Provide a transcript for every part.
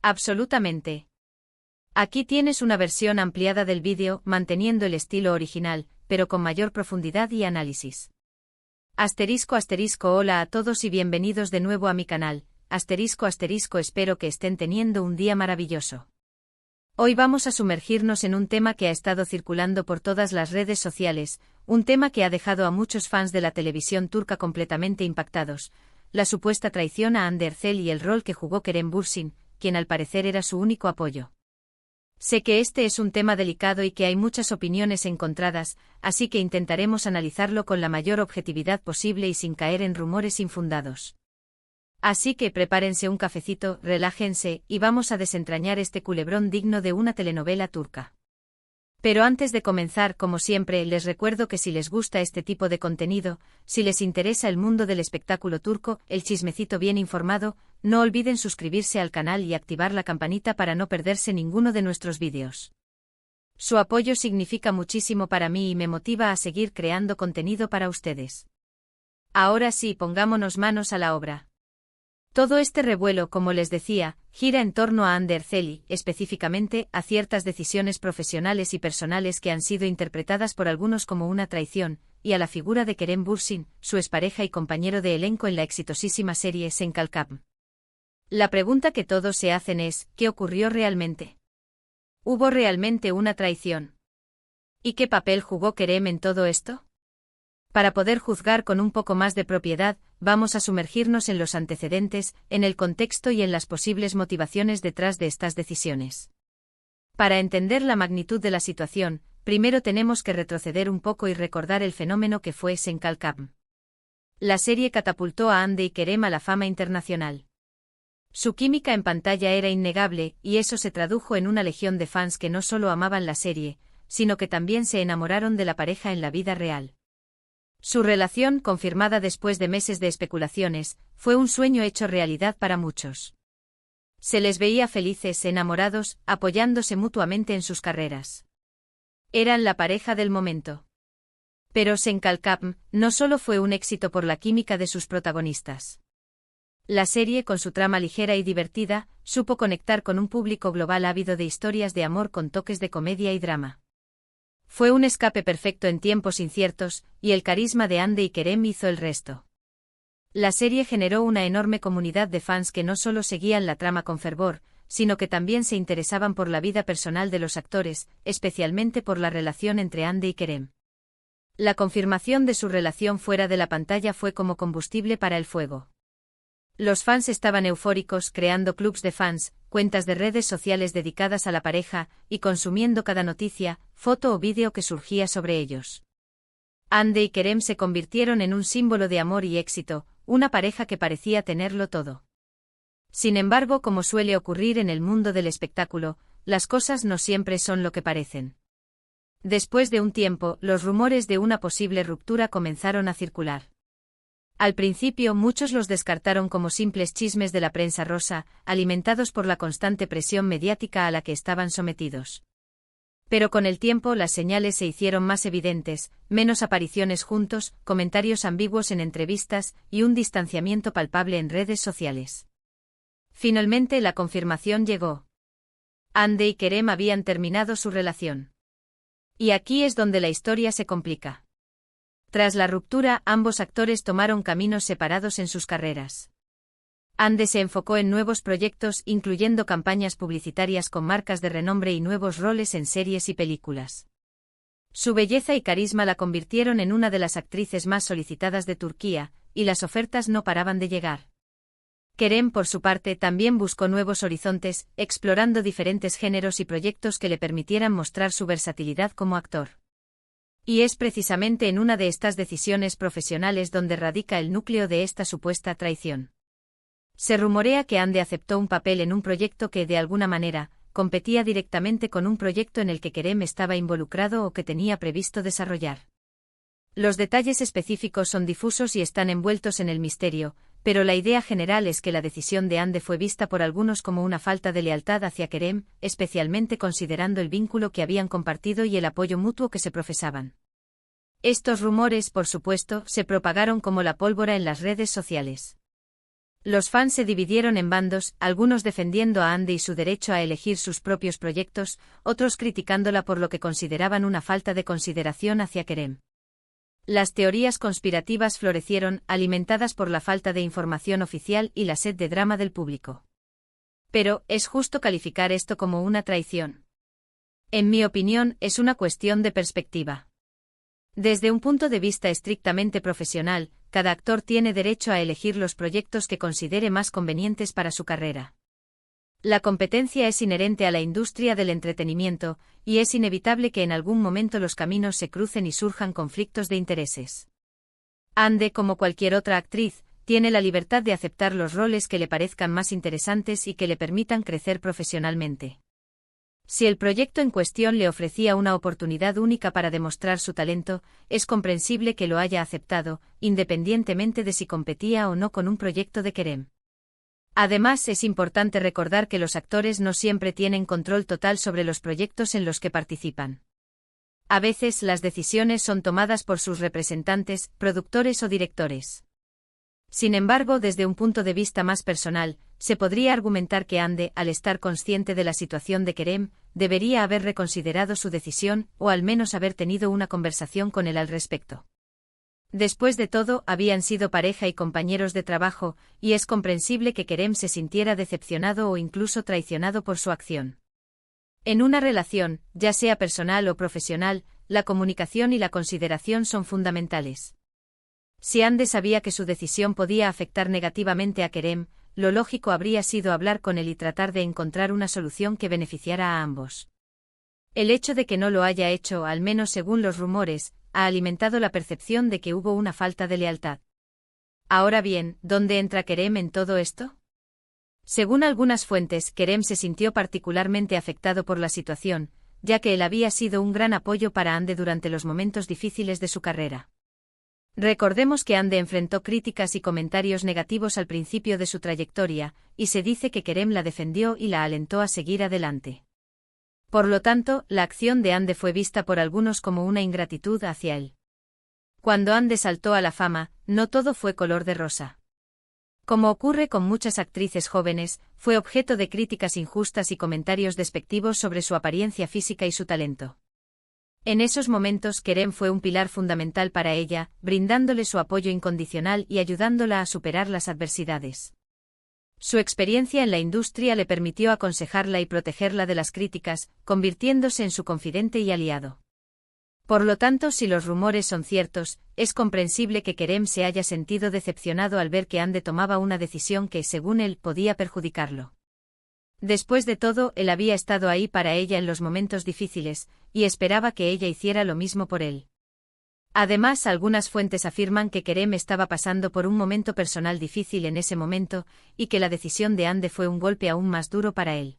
Absolutamente. Aquí tienes una versión ampliada del vídeo, manteniendo el estilo original, pero con mayor profundidad y análisis. Hola a todos y bienvenidos de nuevo a mi canal. Espero que estén teniendo un día maravilloso. Hoy vamos a sumergirnos en un tema que ha estado circulando por todas las redes sociales, un tema que ha dejado a muchos fans de la televisión turca completamente impactados: la supuesta traición a Hande Erçel y el rol que jugó Kerem Bürsin, quien al parecer era su único apoyo. Sé que este es un tema delicado y que hay muchas opiniones encontradas, así que intentaremos analizarlo con la mayor objetividad posible y sin caer en rumores infundados. Así que prepárense un cafecito, relájense, y vamos a desentrañar este culebrón digno de una telenovela turca. Pero antes de comenzar, como siempre, les recuerdo que si les gusta este tipo de contenido, si les interesa el mundo del espectáculo turco, el chismecito bien informado, no olviden suscribirse al canal y activar la campanita para no perderse ninguno de nuestros vídeos. Su apoyo significa muchísimo para mí y me motiva a seguir creando contenido para ustedes. Ahora sí, pongámonos manos a la obra. Todo este revuelo, como les decía, gira en torno a Hande Erçel y, específicamente, a ciertas decisiones profesionales y personales que han sido interpretadas por algunos como una traición, y a la figura de Kerem Bürsin, su expareja y compañero de elenco en la exitosísima serie Sen Kalkam. La pregunta que todos se hacen es: ¿qué ocurrió realmente? ¿Hubo realmente una traición? ¿Y qué papel jugó Kerem en todo esto? Para poder juzgar con un poco más de propiedad, vamos a sumergirnos en los antecedentes, en el contexto y en las posibles motivaciones detrás de estas decisiones. Para entender la magnitud de la situación, primero tenemos que retroceder un poco y recordar el fenómeno que fue Sen Kalkam. La serie catapultó a Hande y Kerem a la fama internacional. Su química en pantalla era innegable, y eso se tradujo en una legión de fans que no solo amaban la serie, sino que también se enamoraron de la pareja en la vida real. Su relación, confirmada después de meses de especulaciones, fue un sueño hecho realidad para muchos. Se les veía felices, enamorados, apoyándose mutuamente en sus carreras. Eran la pareja del momento. Pero Sen Kalkam no solo fue un éxito por la química de sus protagonistas. La serie, con su trama ligera y divertida, supo conectar con un público global ávido de historias de amor con toques de comedia y drama. Fue un escape perfecto en tiempos inciertos, y el carisma de Hande y Kerem hizo el resto. La serie generó una enorme comunidad de fans que no solo seguían la trama con fervor, sino que también se interesaban por la vida personal de los actores, especialmente por la relación entre Hande y Kerem. La confirmación de su relación fuera de la pantalla fue como combustible para el fuego. Los fans estaban eufóricos, creando clubs de fans, cuentas de redes sociales dedicadas a la pareja, y consumiendo cada noticia, foto o vídeo que surgía sobre ellos. Hande y Kerem se convirtieron en un símbolo de amor y éxito, una pareja que parecía tenerlo todo. Sin embargo, como suele ocurrir en el mundo del espectáculo, las cosas no siempre son lo que parecen. Después de un tiempo, los rumores de una posible ruptura comenzaron a circular. Al principio muchos los descartaron como simples chismes de la prensa rosa, alimentados por la constante presión mediática a la que estaban sometidos. Pero con el tiempo las señales se hicieron más evidentes: menos apariciones juntos, comentarios ambiguos en entrevistas, y un distanciamiento palpable en redes sociales. Finalmente la confirmación llegó. Hande y Kerem habían terminado su relación. Y aquí es donde la historia se complica. Tras la ruptura, ambos actores tomaron caminos separados en sus carreras. Hande se enfocó en nuevos proyectos, incluyendo campañas publicitarias con marcas de renombre y nuevos roles en series y películas. Su belleza y carisma la convirtieron en una de las actrices más solicitadas de Turquía, y las ofertas no paraban de llegar. Kerem, por su parte, también buscó nuevos horizontes, explorando diferentes géneros y proyectos que le permitieran mostrar su versatilidad como actor. Y es precisamente en una de estas decisiones profesionales donde radica el núcleo de esta supuesta traición. Se rumorea que Hande aceptó un papel en un proyecto que, de alguna manera, competía directamente con un proyecto en el que Kerem estaba involucrado o que tenía previsto desarrollar. Los detalles específicos son difusos y están envueltos en el misterio, pero la idea general es que la decisión de Hande fue vista por algunos como una falta de lealtad hacia Kerem, especialmente considerando el vínculo que habían compartido y el apoyo mutuo que se profesaban. Estos rumores, por supuesto, se propagaron como la pólvora en las redes sociales. Los fans se dividieron en bandos, algunos defendiendo a Ande y su derecho a elegir sus propios proyectos, otros criticándola por lo que consideraban una falta de consideración hacia Kerem. Las teorías conspirativas florecieron, alimentadas por la falta de información oficial y la sed de drama del público. Pero, ¿es justo calificar esto como una traición? En mi opinión, es una cuestión de perspectiva. Desde un punto de vista estrictamente profesional, cada actor tiene derecho a elegir los proyectos que considere más convenientes para su carrera. La competencia es inherente a la industria del entretenimiento, y es inevitable que en algún momento los caminos se crucen y surjan conflictos de intereses. Ande, como cualquier otra actriz, tiene la libertad de aceptar los roles que le parezcan más interesantes y que le permitan crecer profesionalmente. Si el proyecto en cuestión le ofrecía una oportunidad única para demostrar su talento, es comprensible que lo haya aceptado, independientemente de si competía o no con un proyecto de Kerem. Además, es importante recordar que los actores no siempre tienen control total sobre los proyectos en los que participan. A veces las decisiones son tomadas por sus representantes, productores o directores. Sin embargo, desde un punto de vista más personal, se podría argumentar que Ande, al estar consciente de la situación de Kerem, debería haber reconsiderado su decisión, o al menos haber tenido una conversación con él al respecto. Después de todo, habían sido pareja y compañeros de trabajo, y es comprensible que Kerem se sintiera decepcionado o incluso traicionado por su acción. En una relación, ya sea personal o profesional, la comunicación y la consideración son fundamentales. Si Ande sabía que su decisión podía afectar negativamente a Kerem, lo lógico habría sido hablar con él y tratar de encontrar una solución que beneficiara a ambos. El hecho de que no lo haya hecho, al menos según los rumores, ha alimentado la percepción de que hubo una falta de lealtad. Ahora bien, ¿dónde entra Kerem en todo esto? Según algunas fuentes, Kerem se sintió particularmente afectado por la situación, ya que él había sido un gran apoyo para Ande durante los momentos difíciles de su carrera. Recordemos que Ande enfrentó críticas y comentarios negativos al principio de su trayectoria, y se dice que Kerem la defendió y la alentó a seguir adelante. Por lo tanto, la acción de Ande fue vista por algunos como una ingratitud hacia él. Cuando Ande saltó a la fama, no todo fue color de rosa. Como ocurre con muchas actrices jóvenes, fue objeto de críticas injustas y comentarios despectivos sobre su apariencia física y su talento. En esos momentos Kerem fue un pilar fundamental para ella, brindándole su apoyo incondicional y ayudándola a superar las adversidades. Su experiencia en la industria le permitió aconsejarla y protegerla de las críticas, convirtiéndose en su confidente y aliado. Por lo tanto, si los rumores son ciertos, es comprensible que Kerem se haya sentido decepcionado al ver que Ande tomaba una decisión que, según él, podía perjudicarlo. Después de todo, él había estado ahí para ella en los momentos difíciles, y esperaba que ella hiciera lo mismo por él. Además, algunas fuentes afirman que Kerem estaba pasando por un momento personal difícil en ese momento, y que la decisión de Ande fue un golpe aún más duro para él.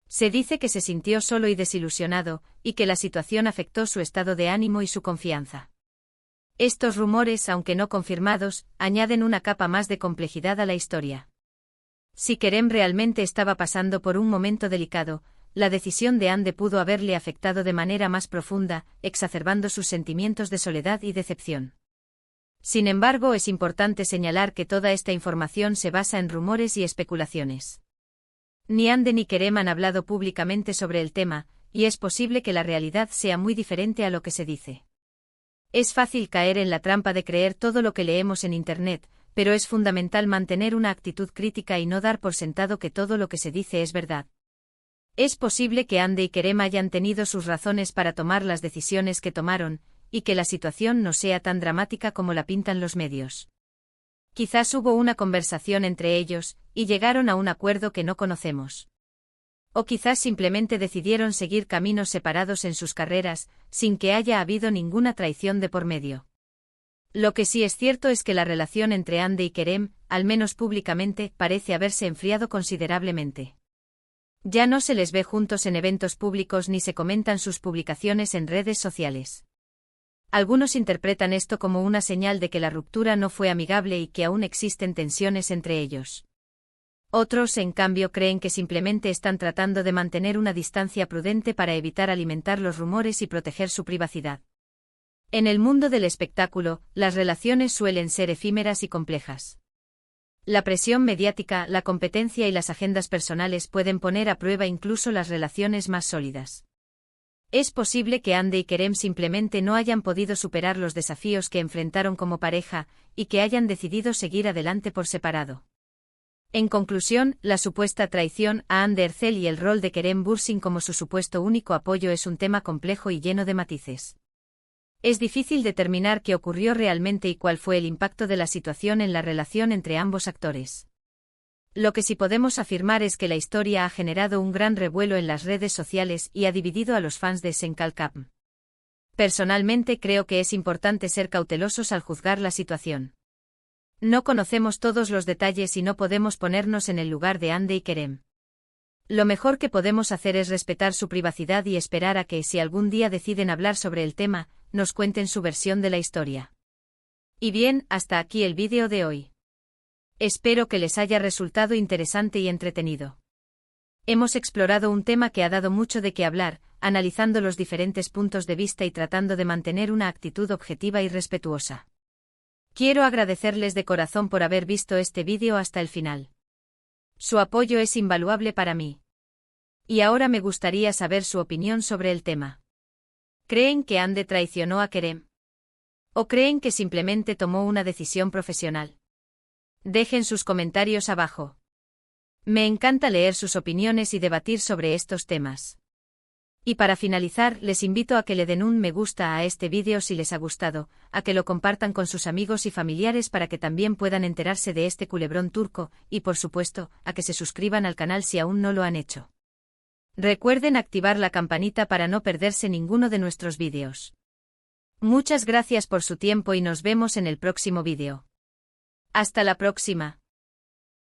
Se dice que se sintió solo y desilusionado, y que la situación afectó su estado de ánimo y su confianza. Estos rumores, aunque no confirmados, añaden una capa más de complejidad a la historia. Si Kerem realmente estaba pasando por un momento delicado, la decisión de Ande pudo haberle afectado de manera más profunda, exacerbando sus sentimientos de soledad y decepción. Sin embargo, es importante señalar que toda esta información se basa en rumores y especulaciones. Ni Ande ni Kerem han hablado públicamente sobre el tema, y es posible que la realidad sea muy diferente a lo que se dice. Es fácil caer en la trampa de creer todo lo que leemos en Internet, pero es fundamental mantener una actitud crítica y no dar por sentado que todo lo que se dice es verdad. Es posible que Ande y Kerem hayan tenido sus razones para tomar las decisiones que tomaron, y que la situación no sea tan dramática como la pintan los medios. Quizás hubo una conversación entre ellos, y llegaron a un acuerdo que no conocemos. O quizás simplemente decidieron seguir caminos separados en sus carreras, sin que haya habido ninguna traición de por medio. Lo que sí es cierto es que la relación entre Ande y Kerem, al menos públicamente, parece haberse enfriado considerablemente. Ya no se les ve juntos en eventos públicos ni se comentan sus publicaciones en redes sociales. Algunos interpretan esto como una señal de que la ruptura no fue amigable y que aún existen tensiones entre ellos. Otros, en cambio, creen que simplemente están tratando de mantener una distancia prudente para evitar alimentar los rumores y proteger su privacidad. En el mundo del espectáculo, las relaciones suelen ser efímeras y complejas. La presión mediática, la competencia y las agendas personales pueden poner a prueba incluso las relaciones más sólidas. Es posible que Hande y Kerem simplemente no hayan podido superar los desafíos que enfrentaron como pareja, y que hayan decidido seguir adelante por separado. En conclusión, la supuesta traición a Hande Erçel y el rol de Kerem Bürsin como su supuesto único apoyo es un tema complejo y lleno de matices. Es difícil determinar qué ocurrió realmente y cuál fue el impacto de la situación en la relación entre ambos actores. Lo que sí podemos afirmar es que la historia ha generado un gran revuelo en las redes sociales y ha dividido a los fans de Senkalkapm. Personalmente creo que es importante ser cautelosos al juzgar la situación. No conocemos todos los detalles y no podemos ponernos en el lugar de Hande y Kerem. Lo mejor que podemos hacer es respetar su privacidad y esperar a que, si algún día deciden hablar sobre el tema, nos cuenten su versión de la historia. Y bien, hasta aquí el vídeo de hoy. Espero que les haya resultado interesante y entretenido. Hemos explorado un tema que ha dado mucho de qué hablar, analizando los diferentes puntos de vista y tratando de mantener una actitud objetiva y respetuosa. Quiero agradecerles de corazón por haber visto este vídeo hasta el final. Su apoyo es invaluable para mí. Y ahora me gustaría saber su opinión sobre el tema. ¿Creen que Hande traicionó a Kerem? ¿O creen que simplemente tomó una decisión profesional? Dejen sus comentarios abajo. Me encanta leer sus opiniones y debatir sobre estos temas. Y para finalizar, les invito a que le den un me gusta a este vídeo si les ha gustado, a que lo compartan con sus amigos y familiares para que también puedan enterarse de este culebrón turco, y por supuesto, a que se suscriban al canal si aún no lo han hecho. Recuerden activar la campanita para no perderse ninguno de nuestros vídeos. Muchas gracias por su tiempo y nos vemos en el próximo vídeo. Hasta la próxima.